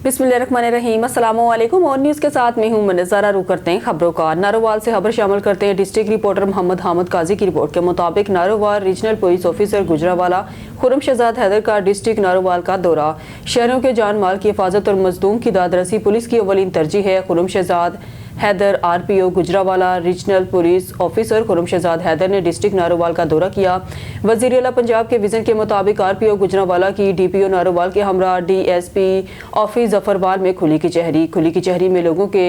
बिस्मिल्लाहिर्रहमानिर्रहीम। अस्सलामुअलैकुम। और न्यूज़ के साथ मैं हूं मनज़ारा। रुक करते हैं खबरों का। नारोवाल से खबर शामिल करते हैं। डिस्ट्रिक्ट रिपोर्टर मोहम्मद हामिद काजी की रिपोर्ट के मुताबिक Narowal regional police officer Gujranwala Khurram Shahzad Haider का डिस्ट्रिक्ट नारोवाल का दौरा। शहरों के जान माल की हिफाजत और मजलूम की दादरसी पुलिस की अवलीन तरजीह है। Khurram Shahzad Haider RPO Gujranwala regional police officer Khurram Shahzad Haider ने डिस्ट्रिक्ट नारोवाल का दौरा किया। वज़ीर आला पंजाब के विजन के मुताबिक आरपीओ गुजरावाला की डीपीओ नारोवाल के हमरा डीएसपी ऑफिस जफरवाल में खुली कचहरी में लोगों के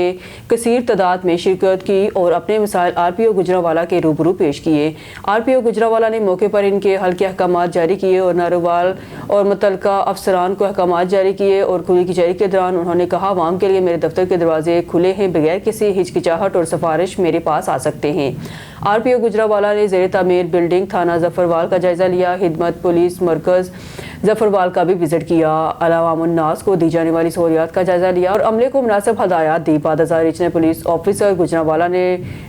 कसीर तादाद में शिरकत की और अपने मसाइल आरपीओ गुजरावाला के रूबरू पेश किए। आरपीओ गुजरावाला ने मौके पर इनके हल के अहकाम जारी किए और नारोवाल और मुतल्लिका अफसरान को अहकाम जारी किए। और खुली कचहरी के दौरान उन्होंने कहा, आवाम के लिए मेरे दफ्तर के दरवाजे खुले हैं, बगैर किसी हिचकिचाहट और सिफारिश मेरे पास आ सकते हैं। आरपीओ गुजरावाला ने ज़ेर तामीर बिल्डिंग थाना जफरवाल का जायजा लिया। खिदमत पुलिस मरकज जफरवाल का भी विजिट किया। अवामुन्नास को दी जाने वाली सहूलियात का जायजा लिया और अमले को मुनासिब हदायत दी। बाद रीजनल पुलिस ऑफिसर गुजरावाला ने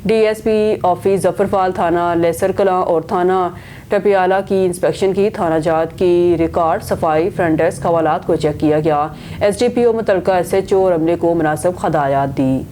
डीएसपी ऑफिस जफरवाल, थाना लेसर कलां और थाना टपियाला की इंस्पेक्शन की। थाना जात की रिकॉर्ड सफाई फ्रंट डेस्क हवालात को चेक किया गया। एसडीपीओ मुतल्लिका एसएचओ और अमले को मुनासिब हदायत दी।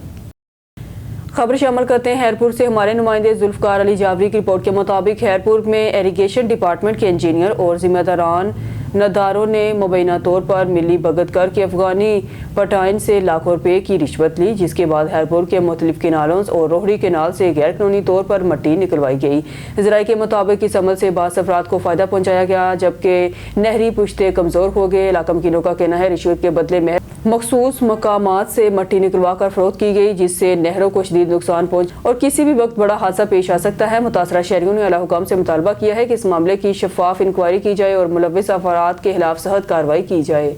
खबर शामिल करते हैं हैरपुर से। हमारे नुमाइंदे जुल्फकार अली जावरी की रिपोर्ट के मुताबिक हैरपुर में इरिगेशन डिपार्टमेंट के इंजीनियर और जिम्मेदारान नदारों ने मुबैना तौर पर मिली भगत करके अफगानी पटाइन से लाखों रुपए की रिश्वत ली, जिसके बाद हैरपुर के मुख्तलिफ किनालों और रोहड़ी किनाल से गैर कानूनी तौर पर मट्टी निकलवाई गई। ज़राए के मुताबिक इस अमल से बास अफराद को फ़ायदा पहुँचाया गया, जबकि नहरी पुश्ते कमज़ोर हो गए। इलाका मकीनों का कहना है रिश्वत के बदले में मखसूस मकामात से मट्टी निकलवा कर फरोख्त की गई, जिससे नहरों को शदीद नुकसान पहुँच और किसी भी वक्त बड़ा हादसा पेश आ सकता है। मुतासरा शहरियों ने आला हुकाम से मुतालबा किया है कि इस मामले की शफाफ इंक्वायरी की जाए और मुलव्विस अफराद के खिलाफ सख्त कार्रवाई की जाए।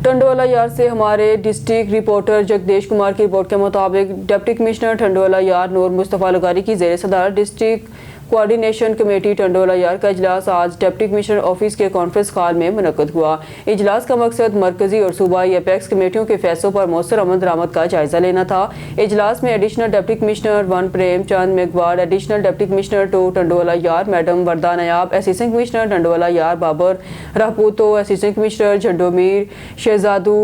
टंडोला यार से हमारे डिस्ट्रिक्ट रिपोर्टर जगदेश कुमार की रिपोर्ट के मुताबिक डिप्टी कमिश्नर टंडोला यार नूर मुस्तफ़ा लगारी की ज़ेर सदारत डिस्ट्रिक्ट कोऑर्डिनेशन कमेटी टंडोला यार का इजलास आज डिप्टी कमिश्नर ऑफिस के कॉन्फ्रेंस हॉल में मुनक्कद हुआ। इजलास का मकसद मरकजी और सूबाई एपेक्स कमेटियों के फैसलों पर मौसर अमल दरामद का जायजा लेना था। इजलास में additional deputy commissioner 1 Prem Chand मेघवाड़, additional deputy commissioner 2 Tando Allahyar madam Warda Nayab, assistant commissioner Tando Allahyar Babar Rahpoto, assistant commissioner झंडोमीर Shahzado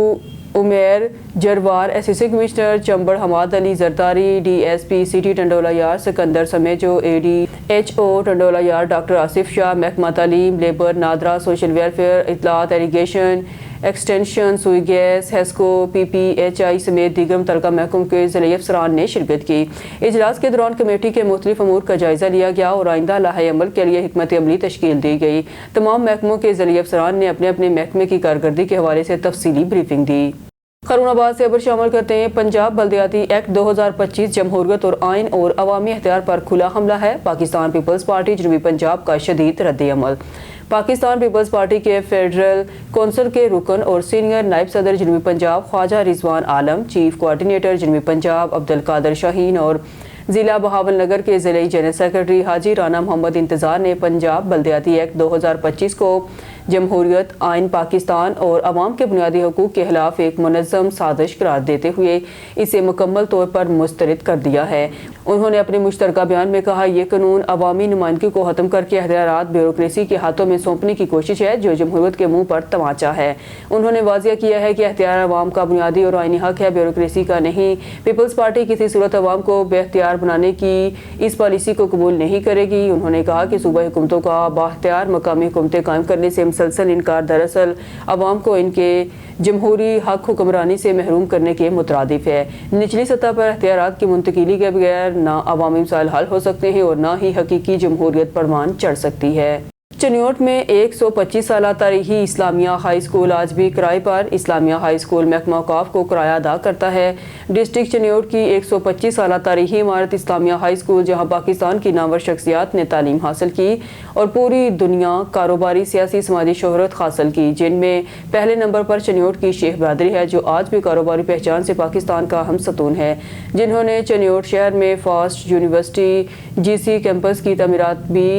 Umer Jarwar, assistant commissioner Chambar Hammad Ali Zardari, DSP city Tando Allahyar Sikandar Samejo, एडीएचओ टंडोला यार डॉक्टर आसिफ शाह, महकमा तालीम लेबर नादरा, सोशल वेलफेयर इत्तलात irrigation extension Sui gas HESCO PPHI समेत दीगर मुतल्लिका महकमों के ज़िला अफसरान ने शिरकत की। इजलास के दौरान कमेटी के मुख्तलिफ अमूर का जायजा लिया गया और आइंदा लाहे अमल के लिए हिकमत अमली तश्कील दी गई। तमाम महकमों के ज़िला अफसरान ने अपने अपने महकमे की कारकर्दगी के हवाले से तफसीली ब्रीफिंग दी। खरूनाबाद से खबर शामिल करते हैं। पंजाब बल्दियाती एक्ट 2025 जमहूरियत और आइन और अवामी इख्तियार पर खुला हमला है। पाकिस्तान पीपल्स पार्टी जनूबी पंजाब का शदीद रद्द-ए-अमल। पाकिस्तान पीपल्स पार्टी के फेडरल कौंसिल के रुकन और सीनियर नायब सदर जनूबी पंजाब ख्वाजा रिजवान आलम, चीफ कोऑर्डिनेटर जनूबी पंजाब अब्दुल कादर शाहीन और ज़िला बहावल नगर के ज़िले जनरल सेक्रेटरी हाजी राना मोहम्मद इंतज़ार ने पंजाब बल्दियाती एक्ट 2025 को जमहूरियत, आइन पाकिस्तान और अवाम के बुनियादी हकूक़ के खिलाफ एक मुनज़्ज़म साजिश करार देते हुए इसे मुकम्मल तौर पर मुस्तरद कर दिया है। उन्होंने अपने मुश्तरका बयान में कहा, यह कानून अवामी नुमाइंदगी को ख़त्म करके अख्तियारात ब्यूरोक्रेसी के हाथों में सौंपने की कोशिश है, जो जमहूरियत के मुँह पर तमाचा है। उन्होंने वाज़िया किया है कि अख्तियार अवाम का बुनियादी और आइनी हक है, ब्यूरोक्रेसी का नहीं। पीपल्स पार्टी किसी सूरत अवाम को बेख्तियार बनाने की इस पॉलिसी को कबूल नहीं करेगी। उन्होंने कहा कि सूबाई हुकूमतों का बाख्तियार मकामी हुकूमतें कायम करने से मुसलसल इनकार दरअसल अवाम को इनके जमहूरी हक हुक्मरानी से महरूम करने के मुतरादिफ है। निचली सतह पर अख्तियारात की मुंतकिली के बगैर ना अवामी मसाइल हल हो सकते हैं और ना ही हकीकी जमहूरियत परवान चढ़ सकती है। चनियोट में 125 साल तारीखी इस्लामिया हाई स्कूल आज भी किराए पर। इस्लामिया हाई स्कूल महकमा औक़ाफ़ को किराया अदा करता है। डिस्ट्रिक्ट चनियोट की 125 साल तारीखी इमारत इस्लामिया हाई स्कूल, जहां पाकिस्तान की नामवर शख्सियात ने तालीम हासिल की और पूरी दुनिया कारोबारी सियासी समाजी शोहरत हासिल की, जिनमें पहले नंबर पर चनियोट की शेख बरदरी है, जो आज भी कारोबारी पहचान से पाकिस्तान का हम सतून है, जिन्होंने चनियोट शहर में फास्ट यूनिवर्सिटी जीसी कैंपस की तमीरात भी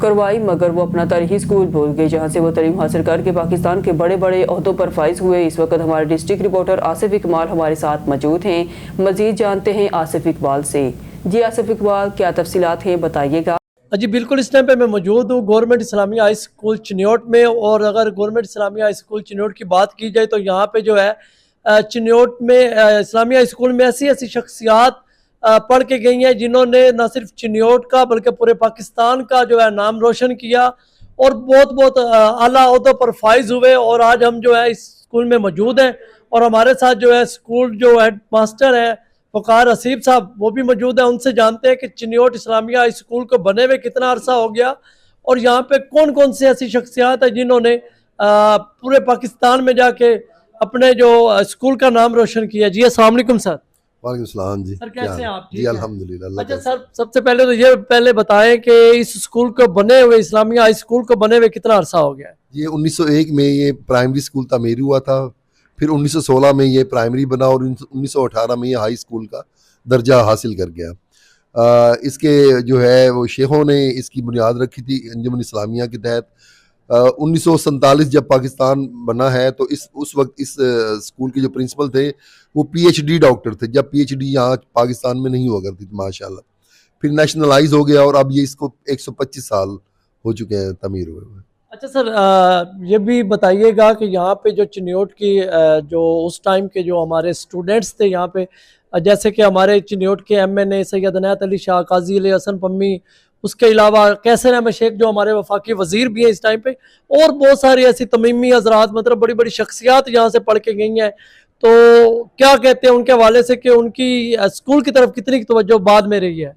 करवाई, मगर वो अपना तारीखी स्कूल भूल गए, जहाँ से वो तालीम हासिल करके पाकिस्तान के बड़े बड़े ओहदों पर फाइज हुए। इस वक्त हमारे डिस्ट्रिक्ट रिपोर्टर आसिफ इकबाल हमारे साथ मौजूद हैं। मजीद जानते हैं आसिफ इकबाल से। जी आसिफ इकबाल, क्या तफसीलात हैं, बताइएगा। जी बिल्कुल, इस टाइम पे मैं मौजूद हूँ government Islamia high school Chiniot में। और अगर government Islamia high school Chiniot की बात की जाए तो यहाँ पे जो है चिन्योट में इस्लामिया स्कूल में ऐसी ऐसी शख्सियात पढ़ के गई हैं जिन्होंने न सिर्फ चिन्योट का बल्कि पूरे पाकिस्तान का जो है नाम रोशन किया और बहुत बहुत आला ओहदों पर फाइज हुए। और आज हम जो है इस स्कूल में मौजूद हैं और हमारे साथ जो है स्कूल जो हेड मास्टर है वकार हसीब साहब वो भी मौजूद है। उनसे जानते हैं कि चिन्योट इस्लामिया स्कूल को बने हुए कितना अरसा हो गया और यहाँ पे कौन कौन सी ऐसी शख्सियात है जिन्होंने पूरे पाकिस्तान में जाके अपने जो स्कूल का नाम रोशन किया। जी अस्सलाम वालेकुम सर। वालेकुम सलाम जी। सर कैसे हैं आप? जी अल्हम्दुलिल्लाह। अल्लाह अच्छा का सर, सबसे पहले तो ये पहले बताएं कि इस स्कूल को बने हुए इस्लामिया हाई स्कूल को बने हुए कितना अरसा हो गया है? ये 1901 में ये प्राइमरी स्कूल तामीर हुआ था, फिर 1916 में ये प्राइमरी बना और 1918 में ये हाई स्कूल का दर्जा हासिल कर गया। इसके जो है वो शेखों ने इसकी बुनियाद रखी थी अंजुमन इस्लामिया के तहत। 1947 जब पाकिस्तान बना है तो उस वक्त इस स्कूल के जो प्रिंसिपल थे वो पीएचडी डॉक्टर थे, जब पीएचडी यहाँ पाकिस्तान में नहीं हुआ करती थी माशाल्लाह। फिर नेशनलाइज हो गया और अब ये इसको 125 साल हो चुके हैं तमीर हुए। अच्छा सर, ये भी बताइएगा कि यहाँ पे जो चिन्योट की जो उस टाइम के जो हमारे स्टूडेंट्स थे यहाँ पे, जैसे कि हमारे चिन्योट के एमएनए सैयद इनायत अली शाह, काजी अली हसन पम्मी, उसके अलावा कैसर अहमद शेख जो हमारे वफाकी वजीर भी हैं इस टाइम पे, और बहुत सारी ऐसी तमीमी हजरात, मतलब बड़ी बड़ी शख्सियात यहाँ से पढ़ के गई हैं। तो क्या कहते हैं उनके हवाले से कि उनकी स्कूल की तरफ कितनी तवज्जो बाद में रही है?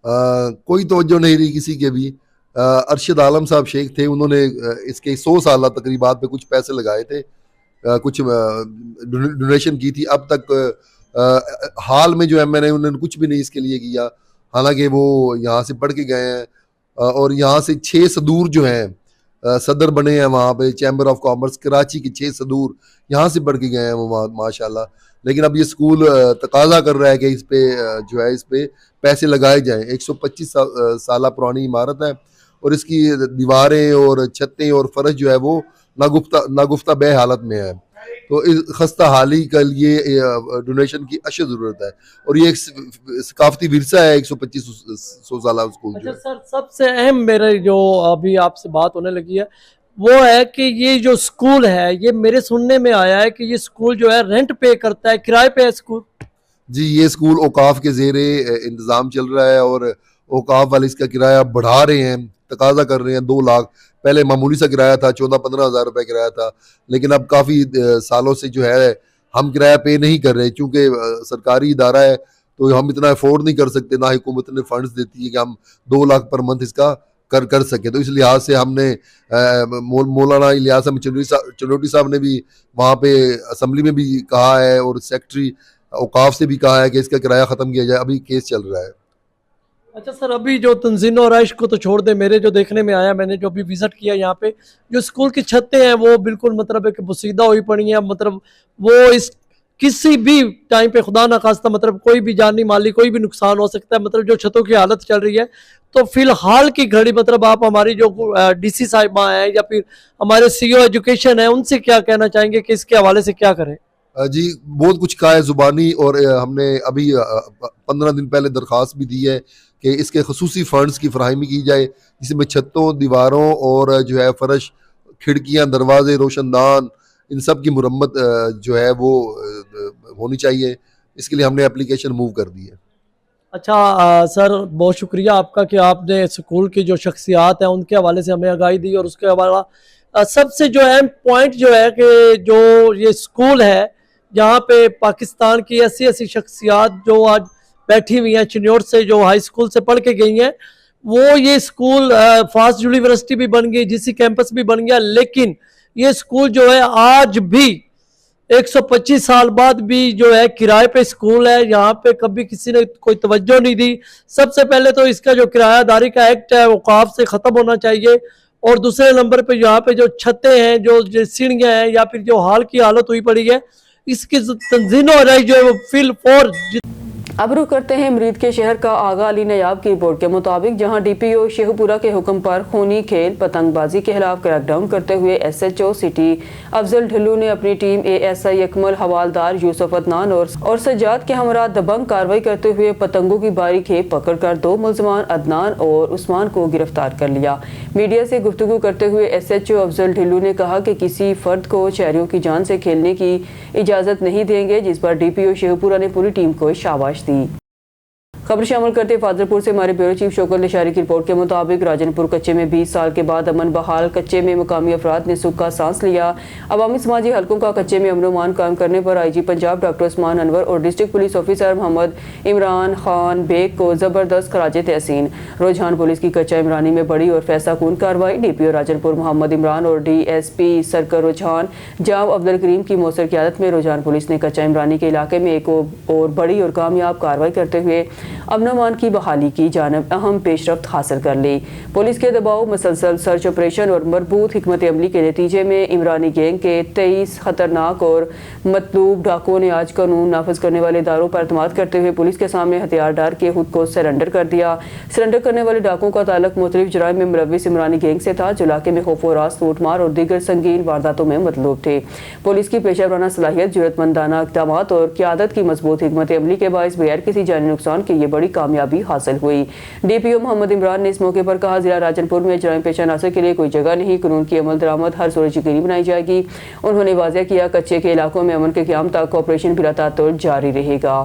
कोई तवज्जो नहीं रही किसी के भी। अरशद आलम साहब शेख थे, उन्होंने इसके 100 साल तकरीबात पे कुछ पैसे लगाए थे, कुछ डोनेशन की थी। अब तक हाल में जो एमएनए उन्होंने कुछ भी नहीं इसके लिए किया, हालांकि वो यहाँ से पढ़ के गए हैं और यहाँ से 6 सदूर जो हैं सदर बने हैं वहाँ पे, चैम्बर ऑफ कॉमर्स कराची के 6 सदूर यहाँ से पढ़ के गए हैं वो माशाल्लाह। लेकिन अब ये स्कूल तकाजा कर रहा है कि इस पे जो है इस पे पैसे लगाए जाएं। 125 साल पुरानी इमारत है और इसकी दीवारें और छतें और फर्श जो है वो नागुफ्ता बे हालत में है। तो इस खस्ता हाली के लिए डोनेशन की अशद ज़रूरत है और ये एक सकाफती विरसा है 125 साल स्कूल। अच्छा सर, सबसे अहम मेरे जो अभी आपसे बात होने लगी है वो है कि ये जो स्कूल है, ये मेरे सुनने में आया है कि ये स्कूल जो है रेंट पे करता है, किराए पे है स्कूल। जी, ये स्कूल औकाफ के ज़ेरे इंतज़ाम चल रहा है और औकाफ वाले इसका किराया बढ़ा रहे हैं, तकाजा कर रहे हैं 2 लाख। पहले मामूली सा किराया था, 14-15 हज़ार रुपये किराया था, लेकिन अब काफ़ी सालों से जो है हम किराया पे नहीं कर रहे क्योंकि सरकारी इदारा है तो हम इतना अफोर्ड नहीं कर सकते, ना हुकूमत ने फंड्स देती है कि हम 2 लाख पर मंथ इसका कर सके। तो इस लिहाज से हमने मौलाना इलियास अहमद चनोटी साहब ने भी वहाँ पे असम्बली में भी कहा है और सेक्रेटरी औकाफ से भी कहा है कि इसका किराया ख़त्म किया जाए। अभी केस चल रहा है। अच्छा सर, अभी जो तंजीम और आइश को तो छोड़ दे, मेरे जो देखने में आया, मैंने जो अभी विजिट किया यहाँ पे, जो स्कूल की छतें हैं वो बिल्कुल मतलब एक बुसीदा हुई पड़ी हैं। मतलब वो इस किसी भी टाइम पे खुदा ना खास्ता मतलब कोई भी जानी माली कोई भी नुकसान हो सकता है। मतलब जो छतों की हालत चल रही है, तो फिलहाल की घड़ी मतलब आप हमारी जो डीसी साहिबा हैं या फिर हमारे सीईओ एजुकेशन है, उनसे क्या कहना चाहेंगे कि इसके हवाले से क्या करें? जी, बहुत कुछ कहा है ज़ुबानी और हमने अभी 15 दिन पहले दरख्वास्त भी दी है कि इसके खसूसी फंड्स की फराहमी की जाए, जिसमें छतों, दीवारों और जो है फर्श, खिड़कियाँ, दरवाजे, रोशनदान, इन सब की मुरम्मत जो है वो होनी चाहिए। इसके लिए हमने एप्लीकेशन मूव कर दी है। अच्छा सर, बहुत शुक्रिया आपका कि आपने स्कूल की जो शख्सियात हैं उनके हवाले से हमें आगाही दी। और उसके हवाला सबसे जो अहम पॉइंट जो है कि जो ये स्कूल है जहाँ पे पाकिस्तान की ऐसी ऐसी शख्सियात जो आज बैठी हुई हैं, चिन्योट से जो हाई स्कूल से पढ़ के गई हैं, वो ये स्कूल फास्ट यूनिवर्सिटी भी बन गई, जीसी कैंपस भी बन गया, लेकिन ये स्कूल जो है आज भी 125 साल बाद भी जो है किराए पे स्कूल है। यहाँ पे कभी किसी ने कोई तवज्जो नहीं दी। सबसे पहले तो इसका जो किरायादारी का एक्ट है वो औकाफ से ख़त्म होना चाहिए और दूसरे नंबर पे यहाँ पे जो छतें हैं, जो सीढ़ियाँ हैं या फिर जो हाल की हालत हुई पड़ी है, इसकी तंजीम और जो है वो फिल फॉर अब रुख करते हैं मरीद के शहर का आगा अली नयाब की रिपोर्ट के मुताबिक, जहां डीपीओ शेखपुरा के हुक्म पर खूनी खेल पतंगबाजी के खिलाफ क्रैकडाउन करते हुए एसएचओ सिटी अफजल ढिल्लू ने अपनी टीम एएसआई अकमल, हवालदार यूसुफ अदनान और सज्जाद के हमरा दबंग कार्रवाई करते हुए पतंगों की बारी खेप पकड़कर 2 मुलजमान अदनान और उस्मान को गिरफ्तार कर लिया। मीडिया से गुफ्तगू करते हुए एसएचओ अफजल ढिल्लू ने कहा कि किसी फर्द को शहरियों की जान से खेलने की इजाजत नहीं देंगे, जिस पर डीपीओ शेखपुरा ने पूरी टीम को शाबाश दी। खबर शामिल करते फाजलपुर से हमारे ब्यूरो चीफ शौकत निशारी की रिपोर्ट के मुताबिक, राजनपुर कच्चे में 20 साल के बाद अमन बहाल, कच्चे में मुकामी अफराद ने सुख का सांस लिया। अवामी समाजी हलकों का कच्चे में अमन अमान कायम करने पर आईजी पंजाब डॉक्टर उस्मान अनवर और district police officer Mohammad Imran Khan Baig को जबरदस्त खराज तहसीन। रुझान पुलिस की कच्चा इमरानी में बड़ी और फैसला कून कार्रवाई। डीपीओ राजनपुर मोहम्मद इमरान और डीएसपी सर्कल रुझान जाम अब्दुल करीम की मौसर क़यादत में रुझान पुलिस ने कच्चा इमरानी के इलाके में एक और बड़ी और कामयाब कार्रवाई करते हुए अमन अमान की बहाली की जानब अहम पेशरफ्त हासिल कर ली। पुलिस के दबाव, मुसलसल सर्च ऑपरेशन और मरबूत हिकमत अमली के नतीजे में इमरानी गैंग के 23 खतरनाक और मतलूब डाकुओं ने आज कानून नाफिज करने वाले इदारों पर एतमाद करते हुए पुलिस के सामने हथियार डाल के खुद को सरेंडर कर दिया। सरेंडर करने वाले डाकुओं का ताल्लुक मुख्तलिफ जराइम में मुलव्विस इमरानी गैंग से था, जो इलाके में खौफ और रास, लूटमार और दीगर संगीन वारदातों में मतलूब थे। पुलिस की पेशा वराना सलाहियत, जरूरतमंदाना इक़दाम और क़यादत की मजबूत हिकमत अमली के बाइस बगैर किसी जानी नुकसान के ये बड़ी कामयाबी हासिल हुई। डीपीओ मोहम्मद इमरान ने इस मौके पर कहा, जिला राजनपुर में जराइम पेशा नासर के लिए कोई जगह नहीं, कानून की अमल दरामद हर सूरत यकीनी बनाई जाएगी। उन्होंने वाज़ेह किया, कच्चे के इलाकों में अमन के क़याम तक ऑपरेशन बिला तातुर जारी रहेगा।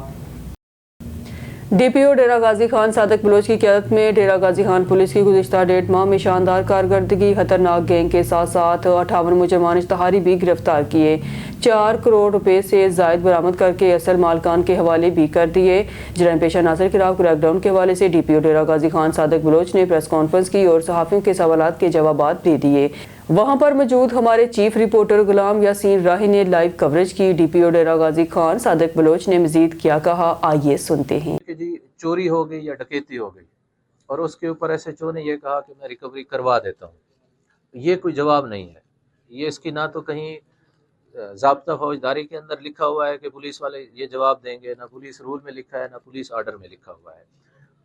डीपीओ डेरा गाजी खान सादक बलोच की क़यादत में डेरा गाजी खान पुलिस की गुज़िश्ता 1.5 माह में शानदार कारकर्दगी, खतरनाक गैंग के साथ साथ 58 मुजरमान इश्तहारी भी गिरफ्तार किए। 4 करोड़ रुपए से जायद बरामद करके असल मालकान के हवाले भी कर दिए। जराइम पेशा नासर के खिलाफ क्रैकडाउन के हवाले से डीपीओ डेरा गाजी खान सादक बलोच ने प्रेस कॉन्फ्रेंस की और सहाफ़ियों के सवालात के जवाबात दे दिए। वहां पर मौजूद हमारे चीफ रिपोर्टर गुलाम यासीन राही ने लाइव कवरेज की। डीपीओ डेरा गाजी खान सादक बलोच ने मजीद क्या कहा, आइए सुनते हैं। कि जी चोरी हो गई या डकैती हो गई और उसके ऊपर एसएचओ ने यह कहा कि मैं रिकवरी करवा देता हूँ, ये कोई जवाब नहीं है। ये इसकी ना तो कहीं ज़ाब्ता फौजदारी के अंदर लिखा हुआ है कि पुलिस वाले ये जवाब देंगे, ना पुलिस रूल में लिखा है, ना पुलिस आर्डर में लिखा हुआ है।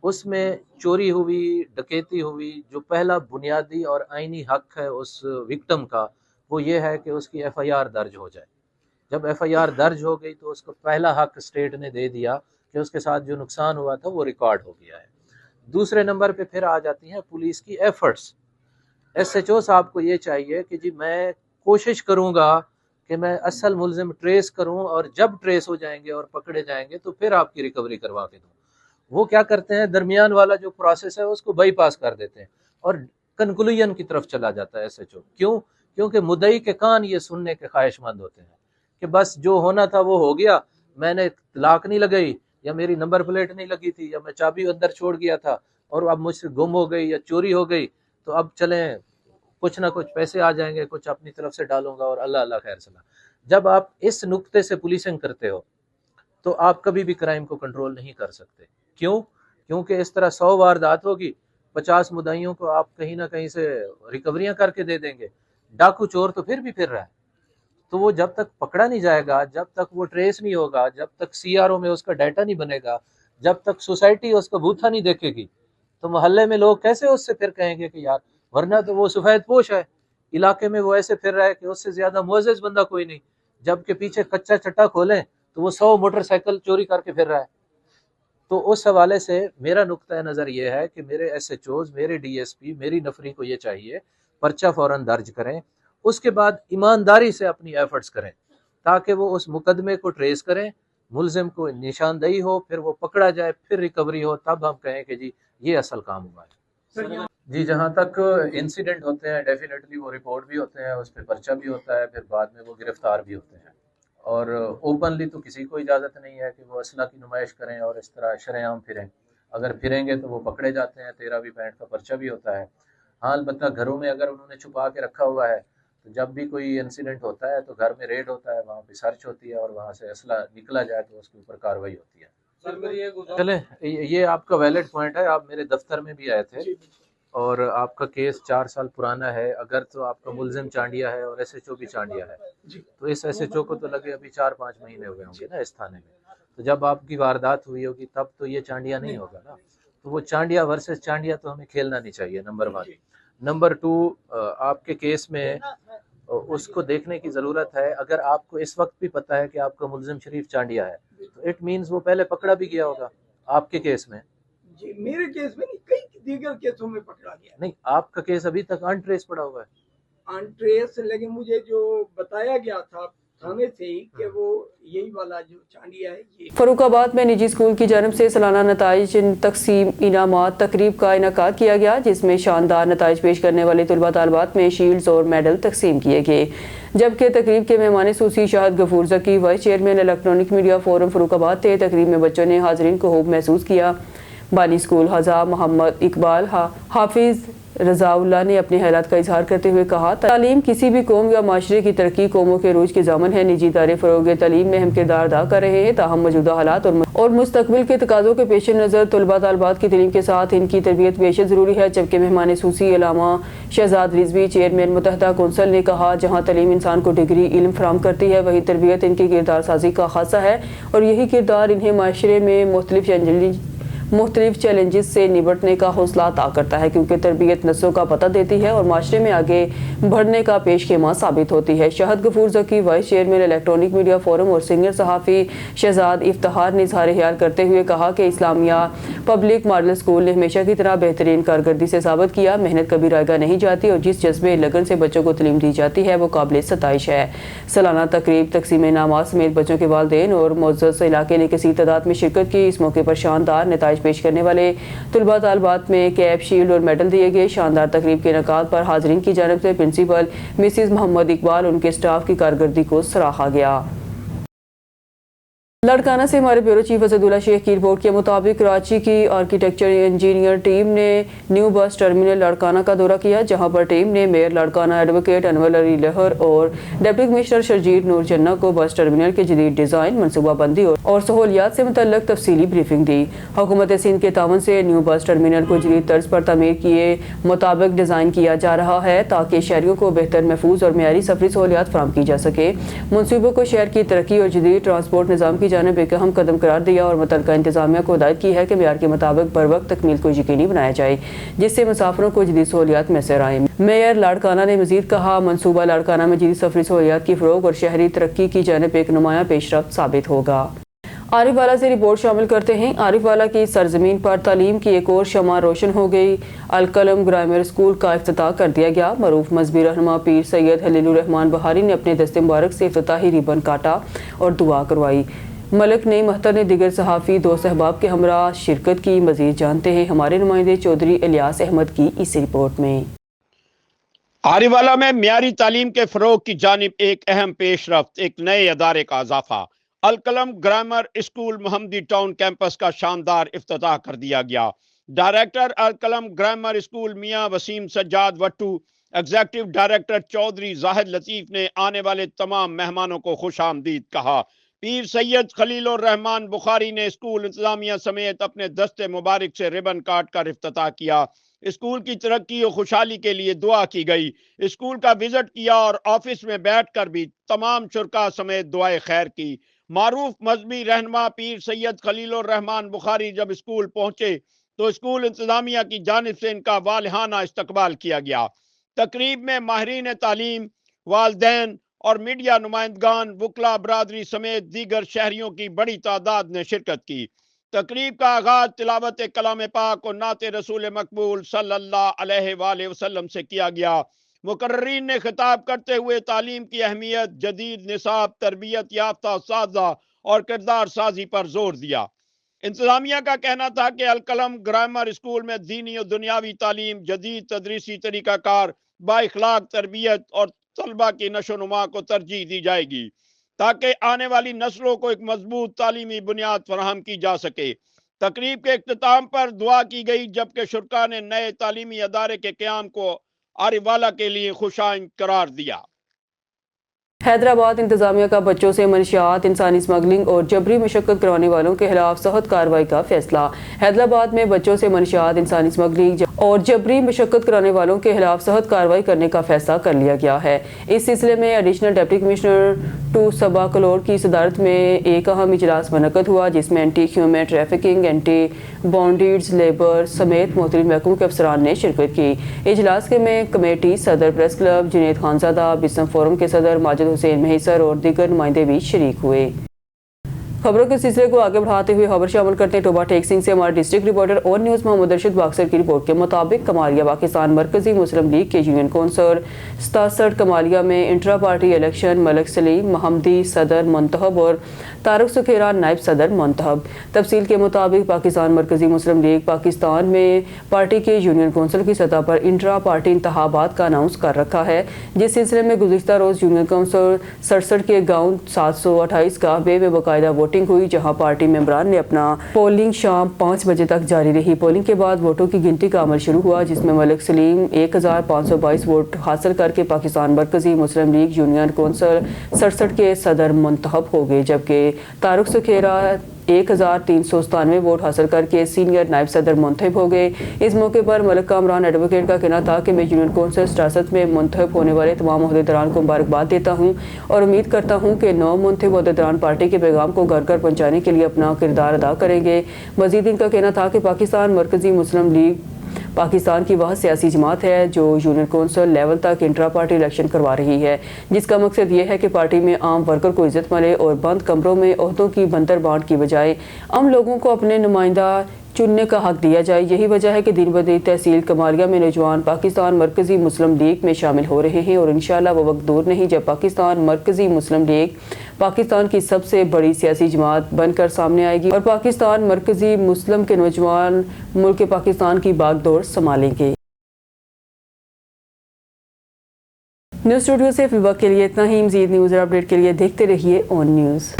उसमें चोरी हुई, डकैती हुई, जो पहला बुनियादी और आईनी हक है उस विक्टिम का, वो ये है कि उसकी एफआईआर दर्ज हो जाए। जब एफआईआर दर्ज हो गई तो उसको पहला हक स्टेट ने दे दिया कि उसके साथ जो नुकसान हुआ था वो रिकॉर्ड हो गया है। दूसरे नंबर पे फिर आ जाती हैं पुलिस की एफर्ट्स। एसएचओ साहब को ये चाहिए कि जी मैं कोशिश करूँगा कि मैं असल मुलजिम ट्रेस करूँ, और जब ट्रेस हो जाएंगे और पकड़े जाएंगे तो फिर आपकी रिकवरी करवा के दूँ। वो क्या करते हैं, दरमियान वाला जो प्रोसेस है उसको बाईपास कर देते हैं और कंक्लूजन की तरफ चला जाता है एसएचओ। क्यों? क्योंकि मुद्दई के कान ये सुनने के ख्वाहिशमंद होते हैं कि बस जो होना था वो हो गया, मैंने तलाक नहीं लगाई, या मेरी नंबर प्लेट नहीं लगी थी, या मैं चाबी अंदर छोड़ गया था और अब मुझसे गुम हो गई या चोरी हो गई, तो अब चलें कुछ ना कुछ पैसे आ जाएंगे, कुछ अपनी तरफ से डालूंगा और अल्लाह अल्लाह खैर सलाह। जब आप इस नुक्ते से पुलिसिंग करते हो तो आप कभी भी क्राइम को कंट्रोल नहीं कर सकते। क्यों? क्योंकि इस तरह 100 वारदात होगी, 50 मुद्दाइयों को आप कहीं ना कहीं से रिकवरियां करके दे देंगे। डाकू चोर तो फिर भी फिर रहा है, तो वो जब तक पकड़ा नहीं जाएगा, जब तक वो ट्रेस नहीं होगा, जब तक सीआरओ में उसका डाटा नहीं बनेगा, जब तक सोसाइटी उसका बूथा नहीं देखेगी, तो मोहल्ले में लोग कैसे उससे फिर कहेंगे कि यार, वरना तो वो सफेद पोश है, इलाके में वो ऐसे फिर रहा है कि उससे ज्यादा मुअज़्ज़ज़ बंदा कोई नहीं, जबकि पीछे कच्चा चट्टा खोलें तो वो 100 मोटरसाइकिल चोरी करके फिर रहा है। तो उस हवाले से मेरा नुक्ता नज़र ये है कि मेरे एसएचओज, मेरे डीएसपी, मेरी नफरी को ये चाहिए पर्चा फौरन दर्ज करें, उसके बाद ईमानदारी से अपनी एफर्ट्स करें ताकि वो उस मुकदमे को ट्रेस करें, मुलजिम को निशानदेही हो, फिर वो पकड़ा जाए, फिर रिकवरी हो, तब हम कहें कि जी ये असल काम हुआ है। जी जहाँ तक इंसिडेंट होते हैं डेफिनेटली वो रिपोर्ट भी होते हैं, उस पर पर्चा भी होता है, फिर बाद में वो गिरफ्तार भी होते हैं। और ओपनली तो किसी को इजाज़त नहीं है कि वो असला की नुमाइश करें और इस तरह शरेआम फिरें। अगर फिरेंगे तो वो पकड़े जाते हैं, 13वीं पैंट का पर्चा भी होता है। हाँ, अलबत्ता घरों में अगर उन्होंने छुपा के रखा हुआ है तो जब भी कोई इंसिडेंट होता है तो घर में रेड होता है, वहाँ पे सर्च होती है और वहाँ से असला निकला जाए तो उसके ऊपर कार्रवाई होती है। चले, ये आपका वैलिड पॉइंट है, आप मेरे दफ्तर में भी आए थे और आपका केस 4 साल पुराना है। अगर तो आपका मुलजिम चांडिया है और एसएचओ भी चांडिया है, तो इस एसएचओ को तो लगे अभी 4-5 महीने हुए होंगे ना इस थाने में। تو جب آپ کی واردات ہوئی ہوگی تب تو یہ چانڈیا نہیں ہوگا نا. تو وہ چانڈیا ورسز چانڈیا تو ہمیں کھیلنا نہیں چاہیے، نمبر 1. نمبر 2، آپ کے کیس میں اس کو دیکھنے کی ضرورت ہے. اگر آپ کو اس وقت بھی پتا ہے کہ آپ کا ملزم شریف چانڈیا ہے تو اٹ مینز وہ پہلے پکڑا بھی گیا ہوگا آپ کے کیس میں. جی میرے کیس میں نہیں، کئی دیگر کیسوں میں پکڑا گیا. نہیں، آپ کا کیس ابھی تک ان ٹریس پڑا ہوا ہے. آن ٹریس، لیکن مجھے جو بتایا گیا تھا تھانے سے ہی کہ وہ یہی والا جو چانڈیا ہے یہ. فاروق آباد میں نجی اسکول کی جانب سے سالانہ نتائج تقسیم انعامات تقریب کا انعقاد کیا گیا، جس میں شاندار نتائج پیش کرنے والے طلباء طالبات میں شیلڈز اور میڈل تقسیم کیے گئے. جبکہ تقریب کے مہمان خصوصی Shahid Ghafoor Zaki vice chairman electronic media forum Farooqabad تھے. تقریب میں بچوں نے حاضرین کو خوب محسوس کیا. بانی اسکول حضا محمد اقبال حافظ رضا اللہ نے اپنے خیالات کا اظہار کرتے ہوئے کہا، تعلیم کسی بھی قوم یا معاشرے کی ترقی، قوموں کے عروج کی ضامن ہے. نجی ادارے فروغ تعلیم میں اہم کردار ادا کر رہے ہیں، تاہم موجودہ حالات اور مستقبل کے تقاضوں کے پیش نظر طلباء طالبات کی تعلیم کے ساتھ ان کی تربیت بیشتر ضروری ہے. جبکہ مہمان خصوصی علامہ شہزاد رضوی چیئرمین متحدہ کونسل نے کہا، جہاں تعلیم انسان کو ڈگری علم فراہم کرتی ہے، وہیں تربیت ان کی کردار سازی کا خاصہ ہے، اور یہی کردار انہیں معاشرے میں مختلف چیلنجز سے نمٹنے کا حوصلہ عطا کرتا ہے، کیونکہ تربیت نسلوں کا پتہ دیتی ہے اور معاشرے میں آگے بڑھنے کا پیش خیمہ ثابت ہوتی ہے. Shahid Ghafoor Zaki vice chairman electronic media forum اور سینئر صحافی شہزاد افتخار نے اظہار خیال کرتے ہوئے کہا کہ اسلامیہ پبلک ماڈل اسکول نے ہمیشہ کی طرح بہترین کارکردگی سے ثابت کیا. محنت کبھی رائگاں نہیں جاتی اور جس جذبے لگن سے بچوں کو تعلیم دی جاتی ہے وہ قابل ستائش ہے. سالانہ تقریب تقسیم انعامات سمیت بچوں کے والدین اور معزز علاقے نے کثیر تعداد میں شرکت کی. اس موقع پر شاندار نتائج پیش کرنے والے طلباء طالبات میں کیپ، شیلڈ اور میڈل دیے گئے. شاندار تقریب کے انعقاد پر حاضرین کی جانب سے پرنسپل مسز محمد اقبال ان کے سٹاف کی کارکردگی کو سراہا گیا. لاڑکانہ سے ہمارے بیورو چیف اسد اللہ شیخ کی رپورٹ کے مطابق کراچی کی آرکیٹیکچر انجینئر ٹیم نے نیو بس ٹرمینل لاڑکانہ کا دورہ کیا، جہاں پر ٹیم نے میئر لاڑکانہ ایڈوکیٹ انور علی لہر اور ڈپٹی کمشنر شرجیت نور جنہ کو بس ٹرمینل کے جدید ڈیزائن، منصوبہ بندی اور سہولیات سے متعلق تفصیلی بریفنگ دی. حکومت سندھ کے تعاون سے نیو بس ٹرمینل کو جدید طرز پر تعمیر کیے مطابق ڈیزائن کیا جا رہا ہے تاکہ شہریوں کو بہتر، محفوظ اور معیاری سفری سہولیات فراہم کی جا سکے. منصوبے کو شہر کی ترقی اور جدید ٹرانسپورٹ نظام کی جانب ایک اہم قدم قرار دیا اور متعلقہ انتظامیہ کو ہدایت کی ہے کہ معیار کے مطابق بروقت تکمیل کو یقینی بنایا جائے، جس سے مسافروں کو جدید سہولیات میسر آئیں. میئر لاڑکانہ نے مزید کہا، منصوبہ لاڑکانہ میں جدید سفری سہولیات کی فروغ اور شہری ترقی کی جانب ایک نمایاں پیش رفت ثابت ہوگا. عارف والا سے رپورٹ شامل کرتے ہیں. عارف والا کی سرزمین پر تعلیم کی ایک اور شمع روشن ہو گئی. القلم گرامر اسکول کا افتتاح کر دیا گیا. معروف مذہبی رہنما پیر سید خلیل الرحمان بخاری نے اپنے دست مبارک سے افتتاحی ریبن کاٹا اور دعا کروائی. ملک نئی مہتر نے دیگر صحافی دوست احباب کے ہمراہ شرکت کی. مزید جانتے ہیں ہمارے نمائندے چودھری الیاس احمد کی اس رپورٹ میں. عارف والا میں معیاری تعلیم کے فروغ کی جانب ایک اہم پیش رفت، ایک نئے ادارے کا اضافہ. القلم گرامر اسکول محمدی ٹاؤن کیمپس کا شاندار افتتاح کر دیا گیا. ڈائریکٹر القلم گرامر اسکول میاں وسیم سجاد وٹو، ایگزیکٹو ڈائریکٹر چودھری زاہد لطیف نے آنے والے تمام مہمانوں کو خوش آمدید کہا. پیر سید خلیل الرحمان بخاری نے اسکول انتظامیہ سمیت اپنے دست مبارک سے ربن کاٹ کر افتتاح کیا. اسکول کی ترقی و خوشحالی کے لیے دعا کی گئی. اسکول کا وزٹ کیا اور آفس میں بیٹھ کر بھی تمام شرکاء سمیت دعائے خیر کی. معروف مذہبی رہنما پیر سید خلیل الرحمان بخاری جب اسکول پہنچے تو اسکول انتظامیہ کی جانب سے ان کا والہانہ استقبال کیا گیا. تقریب میں ماہرین تعلیم، والدین اور میڈیا نمائندگان، وکلاء برادری سمیت دیگر شہریوں کی بڑی تعداد نے شرکت کی. تقریب کا آغاز تلاوت کلام پاک اور نعت رسول مقبول صلی اللہ علیہ وآلہ وسلم سے کیا گیا. مقررین نے خطاب کرتے ہوئے تعلیم کی اہمیت، جدید نصاب، تربیت یافتہ اساتذہ اور کردار سازی پر زور دیا. انتظامیہ کا کہنا تھا کہ القلم گرامر اسکول میں دینی اور دنیاوی تعلیم، جدید تدریسی طریقہ کار، با اخلاق تربیت اور طلبہ کی نشو و نما کو ترجیح دی جائے گی تاکہ آنے والی نسلوں کو ایک مضبوط تعلیمی بنیاد فراہم کی جا سکے. تقریب کے اختتام پر دعا کی گئی جبکہ شرکاء نے نئے تعلیمی ادارے کے قیام کو عارف والا کے لیے خوش آئند قرار دیا. حیدرآباد انتظامیہ کا بچوں سے منشیات، انسانی اسمگلنگ اور جبری مشقت کرانے والوں کے خلاف سخت کارروائی کا فیصلہ۔ حیدرآباد میں بچوں سے منشیات، انسانی اسمگلنگ اور جبری مشقت کرانے والوں کے خلاف سخت کارروائی کرنے کا فیصلہ کر لیا گیا ہے۔ اس سلسلے میں ایڈیشنل ڈپٹی کمشنر 2 صبا کلور کی صدارت میں ایک اہم اجلاس منعقد ہوا، جس میں anti human trafficking, anti bondeds, labour سمیت مختلف محکموں کے افسران نے شرکت کی۔ اجلاس میں کمیٹی صدر پریس کلب جنید خانزادہ، بسم فورم کے صدر ماجد حسین مہیسر اور دیگر نمائندے بھی شریک ہوئے۔ خبروں کے سلسلے کو آگے بڑھاتے ہوئے خبر شامل کرتے ہیں ٹوبہ ٹیک سنگھ سے۔ ہمارے ڈسٹرکٹ رپورٹر اور نیوز محمد ارشد باکسر کی رپورٹ کے مطابق کمالیہ پاکستان مرکزی مسلم لیگ کے یونین کونسل 67 کمالیہ میں انٹرا پارٹی الیکشن، ملک سلیم محمدی صدر منتخب اور طارق سکھیرا نائب صدر منتخب۔ تفصیل کے مطابق پاکستان مرکزی مسلم لیگ پاکستان میں پارٹی کے یونین کونسل کی سطح پر انٹرا پارٹی انتخابات کا اناؤنس کر رکھا ہے، جس سلسلے میں گزشتہ روز یونین کونسل 67 کے گاؤں 728 کعبے میں باقاعدہ ووٹنگ ہوئی، جہاں پارٹی ممبران نے اپنا پولنگ شام 5 بجے تک جاری رہی۔ پولنگ کے بعد ووٹوں کی گنتی کا عمل شروع ہوا، جس میں ملک سلیم 1522 ووٹ حاصل کر کے پاکستان مرکزی مسلم لیگ یونین کونسل 67 کے صدر منتخب ہو گئے، جبکہ طارق سکھیرا 1397 ووٹ حاصل کر کے سینئر نائب صدر منتخب ہو گئے۔ اس موقع پر ملک کامران ایڈوکیٹ کا کہنا تھا کہ میں یونین کونسل 67 میں منتخب ہونے والے تمام عہدیداران کو مبارکباد دیتا ہوں اور امید کرتا ہوں کہ نو منتخب عہدیداران پارٹی کے پیغام کو گھر گھر پہنچانے کے لیے اپنا کردار ادا کریں گے۔ مزید ان کا کہنا تھا کہ پاکستان مرکزی مسلم لیگ پاکستان کی وہ سیاسی جماعت ہے جو یونین کونسل لیول تک انٹرا پارٹی الیکشن کروا رہی ہے، جس کا مقصد یہ ہے کہ پارٹی میں عام ورکر کو عزت ملے اور بند کمروں میں عہدوں کی بندر بانٹ کی بجائے عام لوگوں کو اپنے نمائندہ چننے کا حق دیا جائے۔ یہی وجہ ہے کہ دن بدن تحصیل کمالیہ میں نوجوان پاکستان مرکزی مسلم لیگ میں شامل ہو رہے ہیں، اور انشاءاللہ وہ وقت دور نہیں جب پاکستان مرکزی مسلم لیگ پاکستان کی سب سے بڑی سیاسی جماعت بن کر سامنے آئے گی اور پاکستان مرکزی مسلم کے نوجوان ملک پاکستان کی باغ دور سنبھالیں گے۔ نیوز اسٹوڈیو سے فی الوقت کے لیے اتنا ہی۔ مزید نیوز اور اپڈیٹ کے لیے دیکھتے رہیے اون نیوز۔